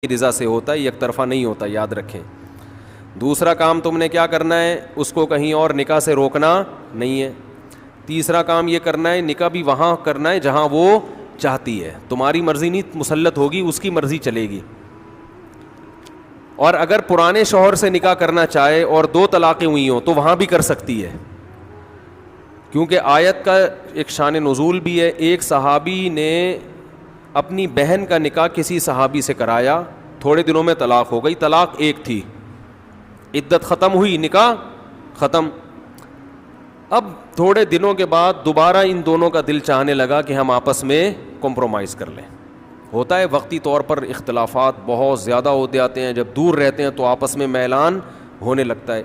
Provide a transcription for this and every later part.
رضا سے ہوتا ہے, یک طرفہ نہیں ہوتا, یاد رکھیں. دوسرا کام تم نے کیا کرنا ہے, اس کو کہیں اور نکاح سے روکنا نہیں ہے. تیسرا کام یہ کرنا ہے, نکاح بھی وہاں کرنا ہے جہاں وہ چاہتی ہے. تمہاری مرضی نہیں مسلط ہوگی, اس کی مرضی چلے گی. اور اگر پرانے شوہر سے نکاح کرنا چاہے اور 2 طلاقیں ہوئی ہوں تو وہاں بھی کر سکتی ہے, کیونکہ آیت کا ایک شان نزول بھی ہے. ایک صحابی نے اپنی بہن کا نکاح کسی صحابی سے کرایا, تھوڑے دنوں میں طلاق ہو گئی. طلاق ایک تھی, عدت ختم ہوئی, نکاح ختم. اب تھوڑے دنوں کے بعد دوبارہ ان دونوں کا دل چاہنے لگا کہ ہم آپس میں کمپرومائز کر لیں. ہوتا ہے وقتی طور پر اختلافات بہت زیادہ ہوتے جاتے ہیں, جب دور رہتے ہیں تو آپس میں میلان ہونے لگتا ہے.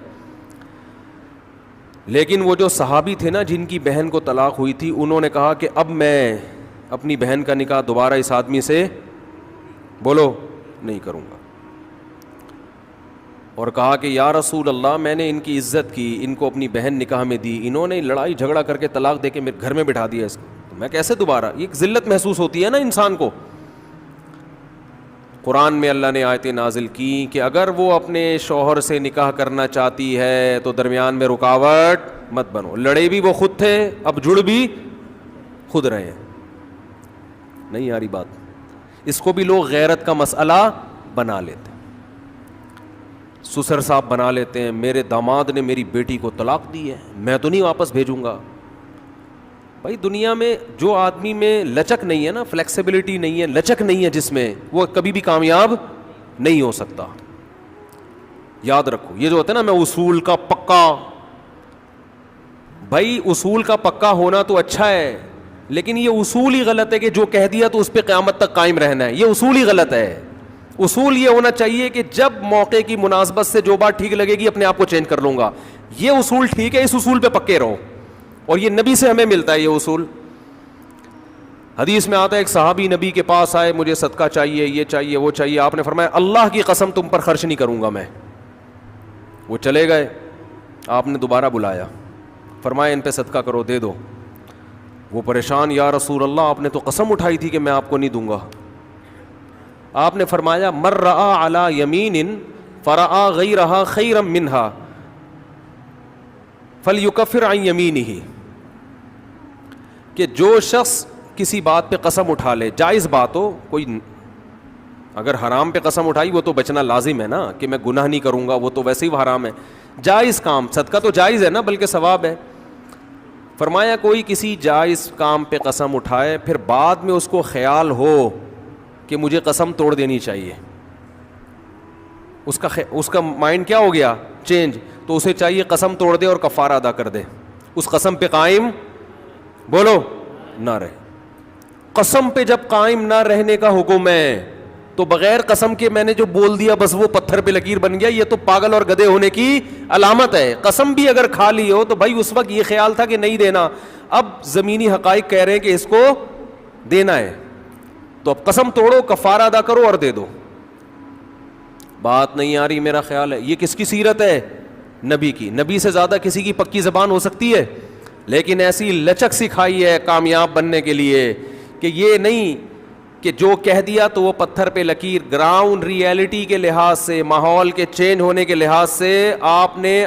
لیکن وہ جو صحابی تھے نا جن کی بہن کو طلاق ہوئی تھی, انہوں نے کہا کہ اب میں اپنی بہن کا نکاح دوبارہ اس آدمی سے بولو نہیں کروں گا. اور کہا کہ یا رسول اللہ, میں نے ان کی عزت کی, ان کو اپنی بہن نکاح میں دی, انہوں نے لڑائی جھگڑا کر کے طلاق دے کے میرے گھر میں بٹھا دیا اس کو, تو میں کیسے دوبارہ. یہ ذلت محسوس ہوتی ہے نا انسان کو. قرآن میں اللہ نے آیتیں نازل کی کہ اگر وہ اپنے شوہر سے نکاح کرنا چاہتی ہے تو درمیان میں رکاوٹ مت بنو. لڑے بھی وہ خود تھے, اب جڑ بھی خود رہے ہیں. نہیں آ رہی بات. اس کو بھی لوگ غیرت کا مسئلہ بنا لیتے ہیں, سسر صاحب بنا لیتے ہیں. میرے داماد نے میری بیٹی کو طلاق دی ہے, میں تو نہیں واپس بھیجوں گا. بھائی دنیا میں جو آدمی میں لچک نہیں ہے نا, فلیکسیبلٹی نہیں ہے, لچک نہیں ہے جس میں, وہ کبھی بھی کامیاب نہیں ہو سکتا. یاد رکھو یہ جو ہوتا ہے نا, میں اصول کا پکا. بھائی اصول کا پکا ہونا تو اچھا ہے, لیکن یہ اصول ہی غلط ہے کہ جو کہہ دیا تو اس پہ قیامت تک قائم رہنا ہے. یہ اصول ہی غلط ہے. اصول یہ ہونا چاہیے کہ جب موقع کی مناسبت سے جو بات ٹھیک لگے گی اپنے آپ کو چینج کر لوں گا. یہ اصول ٹھیک ہے, اس اصول پہ پکے رہو. اور یہ نبی سے ہمیں ملتا ہے یہ اصول. حدیث میں آتا ہے ایک صحابی نبی کے پاس آئے, مجھے صدقہ چاہیے, یہ چاہیے, وہ چاہیے. آپ نے فرمایا اللہ کی قسم تم پر خرچ نہیں کروں گا میں. وہ چلے گئے, آپ نے دوبارہ بلایا, فرمایا ان پہ صدقہ کرو, دے دو. وہ پریشان, یا رسول اللہ آپ نے تو قسم اٹھائی تھی کہ میں آپ کو نہیں دوں گا. آپ نے فرمایا مر رآ علی یمین فرآ غیرہا خیرا منہا فلیکفر عن یمینہ. کہ جو شخص کسی بات پہ قسم اٹھا لے, جائز بات ہو, کوئی اگر حرام پہ قسم اٹھائی وہ تو بچنا لازم ہے نا, کہ میں گناہ نہیں کروں گا, وہ تو ویسے ہی حرام ہے. جائز کام, صدقہ تو جائز ہے نا, بلکہ ثواب ہے. فرمایا کوئی کسی جائز کام پہ قسم اٹھائے, پھر بعد میں اس کو خیال ہو کہ مجھے قسم توڑ دینی چاہیے, اس کا مائنڈ کیا ہو گیا, چینج, تو اسے چاہیے قسم توڑ دے اور کفارہ ادا کر دے, اس قسم پہ قائم بولو نہ رہے. قسم پہ جب قائم نہ رہنے کا حکم ہے تو بغیر قسم کے میں نے جو بول دیا بس وہ پتھر پہ لکیر بن گیا, یہ تو پاگل اور گدھے ہونے کی علامت ہے. قسم بھی اگر کھا لی ہو تو بھائی اس وقت یہ خیال تھا کہ نہیں دینا, اب زمینی حقائق کہہ رہے ہیں کہ اس کو دینا ہے, تو اب قسم توڑو, کفارہ ادا کرو اور دے دو. بات نہیں آ رہی میرا خیال ہے. یہ کس کی سیرت ہے, نبی کی. نبی سے زیادہ کسی کی پکی زبان ہو سکتی ہے, لیکن ایسی لچک سکھائی ہے کامیاب بننے کے لیے کہ یہ نہیں کہ جو کہہ دیا تو وہ پتھر پہ لکیر. گراؤنڈ ریئلٹی کے لحاظ سے, ماحول کے چینج ہونے کے لحاظ سے آپ نے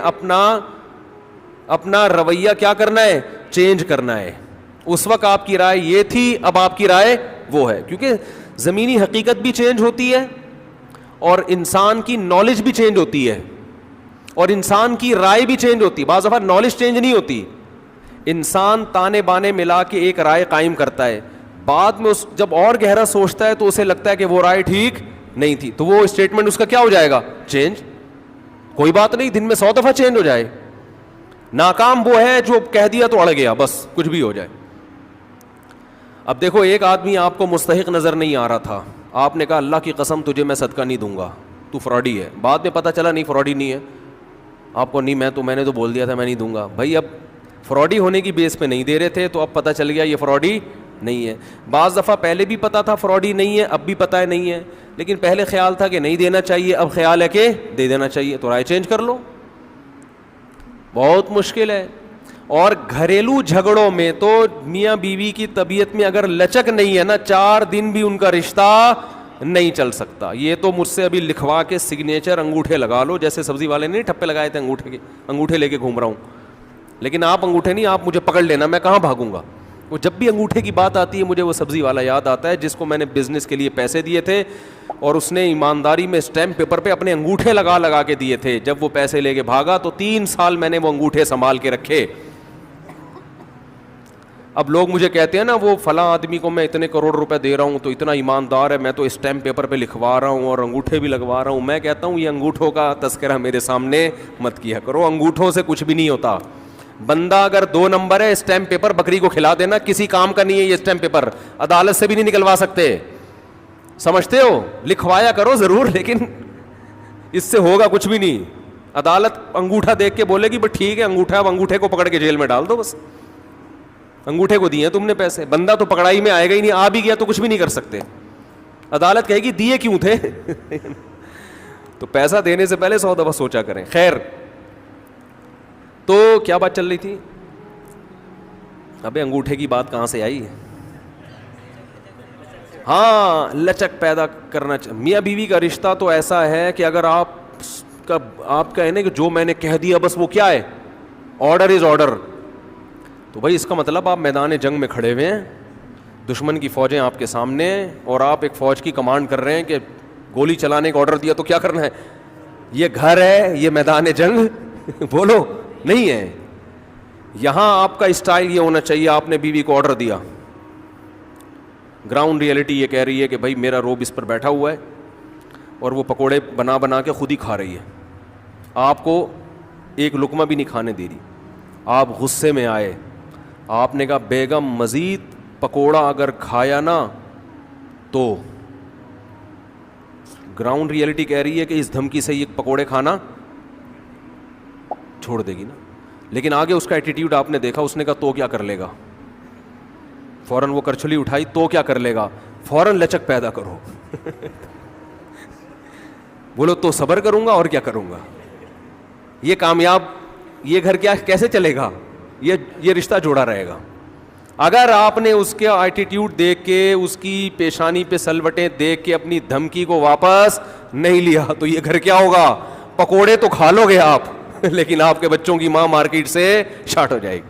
اپنا رویہ کیا کرنا ہے, چینج کرنا ہے. اس وقت آپ کی رائے یہ تھی, اب آپ کی رائے وہ ہے, کیونکہ زمینی حقیقت بھی چینج ہوتی ہے اور انسان کی نالج بھی چینج ہوتی ہے اور انسان کی رائے بھی چینج ہوتی ہے. بعض دفعہ نالج چینج نہیں ہوتی, انسان تانے بانے ملا کے ایک رائے قائم کرتا ہے, بعد میں جب اور گہرا سوچتا ہے تو اسے لگتا ہے کہ وہ رائے ٹھیک نہیں تھی, تو وہ اسٹیٹمنٹ اس کا کیا ہو جائے گا, چینج. کوئی بات نہیں, دن میں 100 دفعہ چینج ہو جائے. ناکام وہ ہے جو کہہ دیا تو اڑ گیا, بس کچھ بھی ہو جائے. اب دیکھو ایک آدمی آپ کو مستحق نظر نہیں آ رہا تھا, آپ نے کہا اللہ کی قسم تجھے میں صدقہ نہیں دوں گا, تو فراڈی ہے. بعد میں پتہ چلا نہیں فراڈی نہیں ہے, آپ کو نہیں, میں نے تو بول دیا تھا میں نہیں دوں گا. بھائی اب فراڈی ہونے کی بیس پہ نہیں دے رہے تھے, تو اب پتہ چل گیا یہ فراڈی نہیں ہے. بعض دفعہ پہلے بھی پتا تھا فراڈی نہیں ہے, اب بھی پتہ ہے نہیں ہے, لیکن پہلے خیال تھا کہ نہیں دینا چاہیے, اب خیال ہے کہ دے دینا چاہیے, تو رائے چینج کر لو. بہت مشکل ہے. اور گھریلو جھگڑوں میں تو میاں بیوی کی طبیعت میں اگر لچک نہیں ہے نا, 4 دن بھی ان کا رشتہ نہیں چل سکتا. یہ تو مجھ سے ابھی لکھوا کے سگنیچر انگوٹھے لگا لو, جیسے سبزی والے نے ٹھپے لگائے تھے انگوٹھے لے کے گھوم رہا ہوں. لیکن آپ انگوٹھے نہیں, آپ مجھے پکڑ لینا, میں کہاں بھاگوں گا. وہ جب بھی انگوٹھے کی بات آتی ہے مجھے وہ سبزی والا یاد آتا ہے جس کو میں نے بزنس کے لیے پیسے دیے تھے اور اس نے ایمانداری میں اسٹیمپ پیپر پہ اپنے انگوٹھے لگا کے دیے تھے. جب وہ پیسے لے کے بھاگا تو 3 سال میں نے وہ انگوٹھے سنبھال کے رکھے. اب لوگ مجھے کہتے ہیں نا وہ فلاں آدمی کو میں اتنے کروڑ روپے دے رہا ہوں تو اتنا ایماندار ہے, میں تو اسٹیمپ پیپر پہ لکھوا رہا ہوں اور انگوٹھے بھی لگوا رہا ہوں. میں کہتا ہوں یہ انگوٹھوں کا تذکرہ میرے سامنے مت کیا کرو, انگوٹھوں سے کچھ بھی نہیں ہوتا. بندہ اگر 2 نمبر ہے, اسٹیمپ پیپر بکری کو کھلا دینا, کسی کام کا نہیں ہے یہ اسٹیمپ پیپر, عدالت سے بھی نہیں نکلوا سکتے. سمجھتے ہو, لکھوایا کرو ضرور لیکن اس سے ہوگا کچھ بھی نہیں. عدالت انگوٹھا دیکھ کے بولے گی بس ٹھیک ہے انگوٹھا, اب انگوٹھے کو پکڑ کے جیل میں ڈال دو, بس انگوٹھے کو دیے تم نے پیسے. بندہ تو پکڑائی میں آئے گا ہی نہیں, آ بھی گیا تو کچھ بھی نہیں کر سکتے. عدالت کہے گی دیے کیوں تھے. تو پیسہ دینے سے پہلے 100 دفعہ سوچا کریں. خیر, تو کیا بات چل رہی تھی؟ ابے انگوٹھے کی بات کہاں سے آئی؟ ہاں, لچک پیدا کرنا. میاں بیوی کا رشتہ تو ایسا ہے کہ اگر آپ کہیں نا کہ جو میں نے کہہ دیا بس وہ کیا ہے, آرڈر از آرڈر, تو بھائی اس کا مطلب آپ میدان جنگ میں کھڑے ہوئے ہیں, دشمن کی فوجیں آپ کے سامنے ہیں اور آپ ایک فوج کی کمانڈ کر رہے ہیں کہ گولی چلانے کا آرڈر دیا تو کیا کرنا ہے. یہ گھر ہے, یہ میدان جنگ بولو نہیں ہے. یہاں آپ کا اسٹائل یہ ہونا چاہیے, آپ نے بیوی کو آرڈر دیا, گراؤنڈ ریئلٹی یہ کہہ رہی ہے کہ بھائی میرا روب اس پر بیٹھا ہوا ہے اور وہ پکوڑے بنا کے خود ہی کھا رہی ہے, آپ کو ایک لقمہ بھی نہیں کھانے دے رہی. آپ غصے میں آئے, آپ نے کہا بیگم مزید پکوڑا اگر کھایا نا تو, گراؤنڈ ریئلٹی کہہ رہی ہے کہ اس دھمکی سے یہ پکوڑے کھانا چھوڑ دے گی نا. لیکن آگے اس کا ایٹیٹیوڈ آپ نے دیکھا, اس نے کہا تو کیا کر لے گا, فوراً وہ کرچھلی اٹھائی, تو کیا کر لے گا, فوراً لچک پیدا کرو. بولو تو صبر کروں گا اور کیا کروں گا. یہ کامیاب, یہ گھر کیا کیسے چلے گا, یہ رشتہ جوڑا رہے گا. اگر آپ نے اس کے ایٹیٹیوڈ دیکھ کے, اس کی پیشانی پہ سلوٹیں دیکھ کے اپنی دھمکی کو واپس نہیں لیا تو یہ گھر کیا ہوگا, پکوڑے تو کھا لو گے آپ لیکن آپ کے بچوں کی ماں مارکیٹ سے شارٹ ہو جائے گی.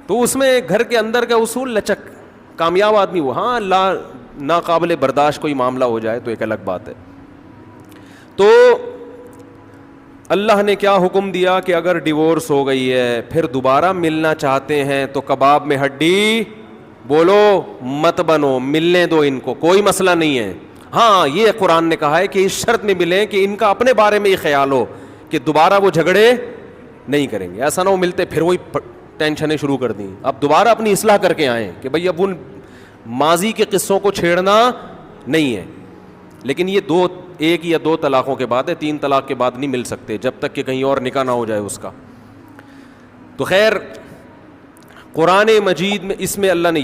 تو اس میں گھر کے اندر کا اصول لچک. کامیاب آدمی وہ, ہاں ناقابل برداشت کوئی معاملہ ہو جائے تو ایک الگ بات ہے. تو اللہ نے کیا حکم دیا کہ اگر ڈیورس ہو گئی ہے پھر دوبارہ ملنا چاہتے ہیں تو کباب میں ہڈی بولو مت بنو, ملنے دو ان کو, کوئی مسئلہ نہیں ہے. ہاں یہ قرآن نے کہا ہے کہ اس شرط میں ملیں کہ ان کا اپنے بارے میں یہ خیال ہو کہ دوبارہ وہ جھگڑے نہیں کریں گے. ایسا نہ ہو ملتے پھر وہی ٹینشنیں شروع کر دیں. اب دوبارہ اپنی اصلاح کر کے آئیں کہ بھئی اب ان ماضی کے قصوں کو چھیڑنا نہیں ہے. لیکن یہ 1 یا 2 طلاقوں کے بعد ہے, 3 طلاق کے بعد نہیں مل سکتے جب تک کہ کہیں اور نکاح نہ ہو جائے اس کا. تو خیر, قرآن مجید میں اس میں اللہ نے